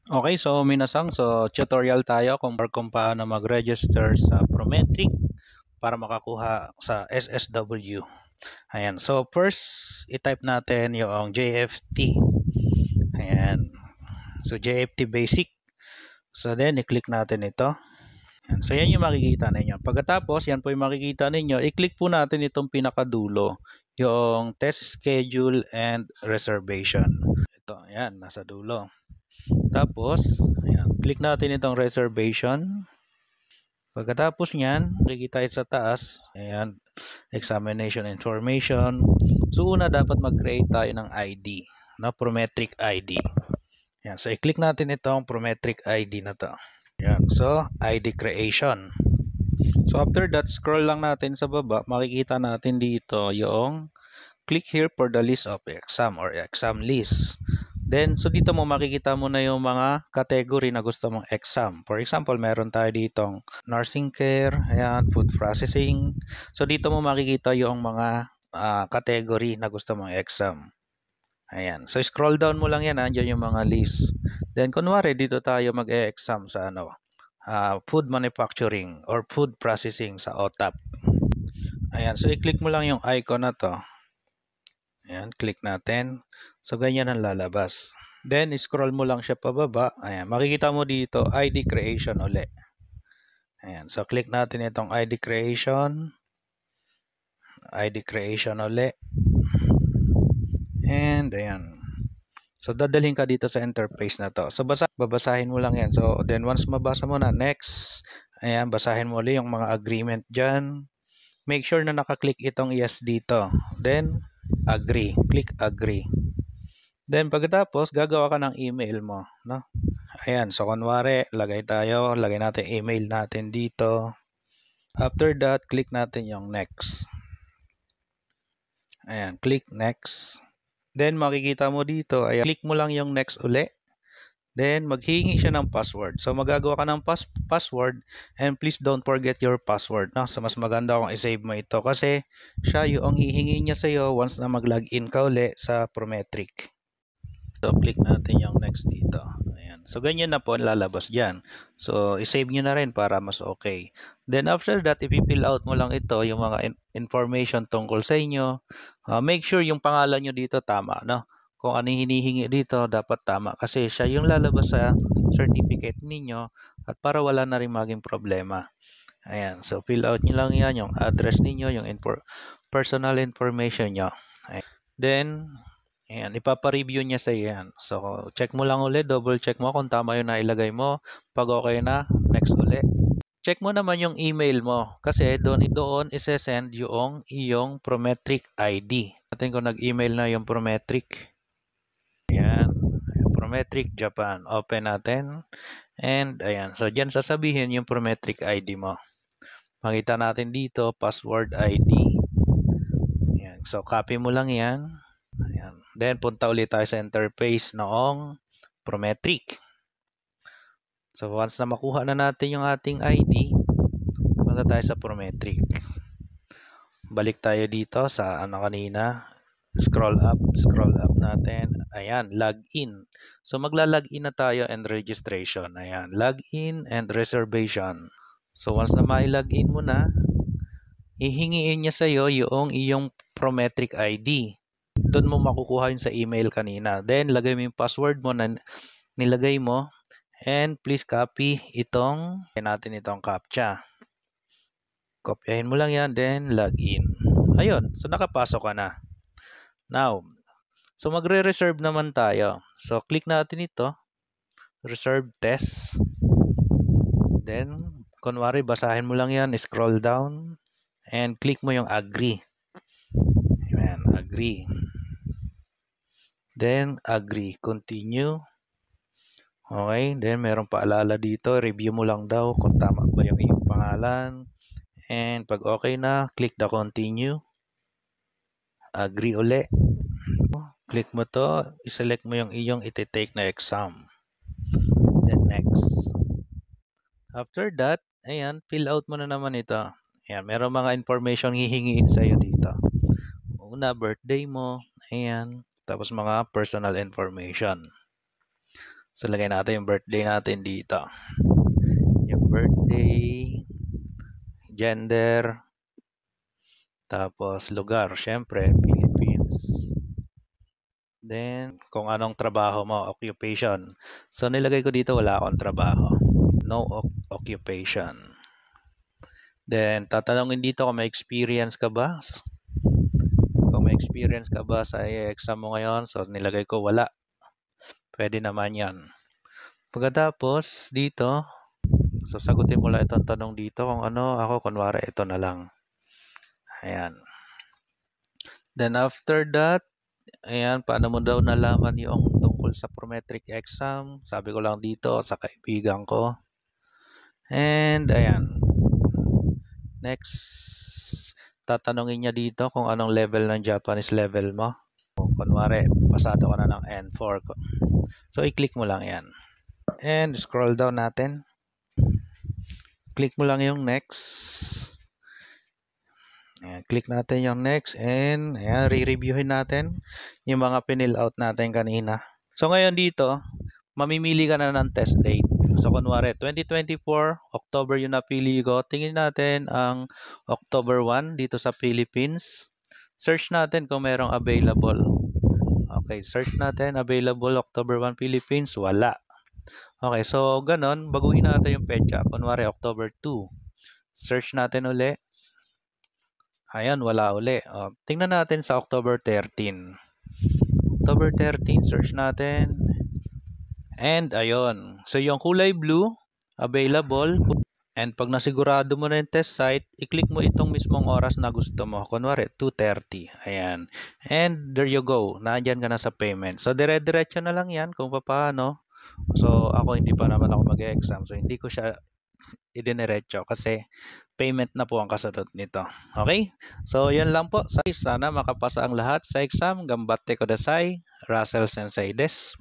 Okay, so minasang, so tutorial tayo kung paano mag-register sa Prometric para makakuha sa SSW. Ayan, so first, i-type natin yung JFT. Ayan, so JFT basic. So then, i-click natin ito. Ayan, so yan yung makikita ninyo. Pagkatapos, yan po yung makikita ninyo, i-click po natin itong pinakadulo, yung test schedule and reservation. Ito, ayan, nasa dulo. Tapos, ayan, click natin itong reservation. Pagkatapos niyan, makikita sa taas, ayan, examination information. So, una dapat mag-create tayo ng ID, na Prometric ID. Ayan, so i-click natin itong Prometric ID na to. Ayan, so ID creation. So, after that, scroll lang natin sa baba, makikita natin dito yung click here for the list of exam or exam list. Then, so dito mo makikita mo na yung mga category na gusto mong exam. For example, meron tayo ditong nursing care, ayan, food processing. So dito mo makikita yung mga category na gusto mong exam. Ayan. So scroll down mo lang yan, andyan yung mga list. Then, kunwari, dito tayo mag-e-exam sa food manufacturing or food processing sa OTAP. Ayan. So i-click mo lang yung icon na to. Ayan, click natin. So, ganyan ang lalabas. Then, scroll mo lang siya pababa. Ayan, makikita mo dito, ID creation uli. Ayan, so click natin itong ID creation. ID creation uli. And, ayan. So, dadalhin ka dito sa interface na to. So, babasahin mo lang yan. So, then once mabasa mo na, next. Ayan, basahin mo ulit yung mga agreement dyan. Make sure na nakaklik itong yes dito. Then, agree. Click agree. Then, pagkatapos, gagawa ka ng email mo, no? Ayan, so kunwari, lagay natin email natin dito. After that, click natin yung next. Ayan, click next. Then, makikita mo dito, ayan, click mo lang yung next uli. Then, maghihingi siya ng password. So, magagawa ka ng password and please don't forget your password, no? So, mas maganda kung i-save mo ito kasi siya yung hihingi niya sa'yo once na mag-login ka uli sa Prometric. So, click natin yung next dito. Ayan. So, ganyan na po ang lalabas dyan. So, i-save nyo na rin para mas okay. Then, after that, i-fill out mo lang ito, yung mga information tungkol sa inyo. Make sure yung pangalan nyo dito tama, no? Kung ano hinihingi dito, dapat tama. Kasi siya yung lalabas sa certificate ninyo at para wala na rin maging problema. Ayan. So, fill out nyo lang yan, yung address ninyo, yung personal information nyo. Ayan. Then, ayan, ipapa-review niya sa yan. So, check mo lang ulit, double check mo kung tama yung nailagay mo. Pag okay na, next ulit. Check mo naman yung email mo kasi doon ise-send yung iyong Prometric ID. Natin kung nag-email na yung Prometric. Ayan, Prometric Japan. Open natin. And ayan, so dyan sasabihin yung Prometric ID mo. Makita natin dito, password ID. Ayan, so copy mo lang yan. Ayan. Then, punta ulit tayo sa interface noong Prometric. So, once na makuha na natin yung ating ID, punta tayo sa Prometric. Balik tayo dito sa kanina. Scroll up natin. Ayan, login. So, magla-login na tayo and registration. Ayan, login and reservation. So, once na ma-login mo na, hihingiin niya sa'yo yung iyong Prometric ID. Doon mo makukuha yun sa email kanina. Then, lagay mo yung password mo na nilagay mo. And please copy natin itong CAPTCHA. Kopyahin mo lang yan, then login. Ayun, so nakapasok ka na. Now, so magre-reserve naman tayo. So, click natin ito. Reserve test. Then, kunwari, basahin mo lang yan, scroll down. And click mo yung agree. Ayan, agree. Then, agree. Continue. Okay. Then, merong paalala dito. Review mo lang daw kung tama ba yung iyong pangalan. And, pag okay na, click the continue. Agree uli. Click mo to. I-select mo yung iyong iti-take na exam. Then, next. After that, ayan, fill out mo na naman ito. Ayan, merong mga information hihingiin sa'yo dito. Una, birthday mo. Ayan. Tapos mga personal information. So, lagay natin yung birthday natin dito. Yung birthday, gender, tapos lugar, syempre, Philippines. Then, kung anong trabaho mo, occupation. So, nilagay ko dito, wala akong trabaho. No occupation. Then, tatanungin dito kung may experience ka ba. Kung may experience ka ba sa exam mo ngayon, so nilagay ko wala. Pwede naman yan. Pagkatapos, dito, sasagutin mo lang itong tanong dito kung ano, ako, kunwari, ito na lang. Ayan. Then, after that, ayan, paano mo daw nalaman yung tungkol sa prometric exam? Sabi ko lang dito sa kaibigan ko. And, ayan. Next, tatanungin niya dito kung anong level ng Japanese level mo. Kunwari, pasado ka na ng N4. So, i-click mo lang yan. And, scroll down natin. Click mo lang yung next. Ayan, click natin yung next. And, ayan, re-reviewin natin yung mga pinil out natin kanina. So, ngayon dito, mamimili ka na ng test date. So, kunwari, 2024, October yung napili ko. Tingin natin ang October 1 dito sa Philippines. Search natin kung merong available. Okay, search natin, available October 1 Philippines, wala. Okay, so ganon, baguhin natin yung petsa. Kunwari, October 2. Search natin uli. Ayan, wala uli. Tingnan natin sa October 13. October 13, search natin. And ayun. So yung kulay blue, available. And pag nasigurado mo na yung test site, i-click mo itong mismong oras na gusto mo. Kunwari, 2:30. Ayan. And there you go. Nandyan ka na sa payment. So dire-diretso na lang yan kung paano. So ako hindi pa naman ako mag-exam. So hindi ko siya idiniretso kasi payment na po ang kasunod nito. Okay? So yun lang po. Sana makapasa ang lahat sa exam. Gambate kodasai. Russell Sensei des.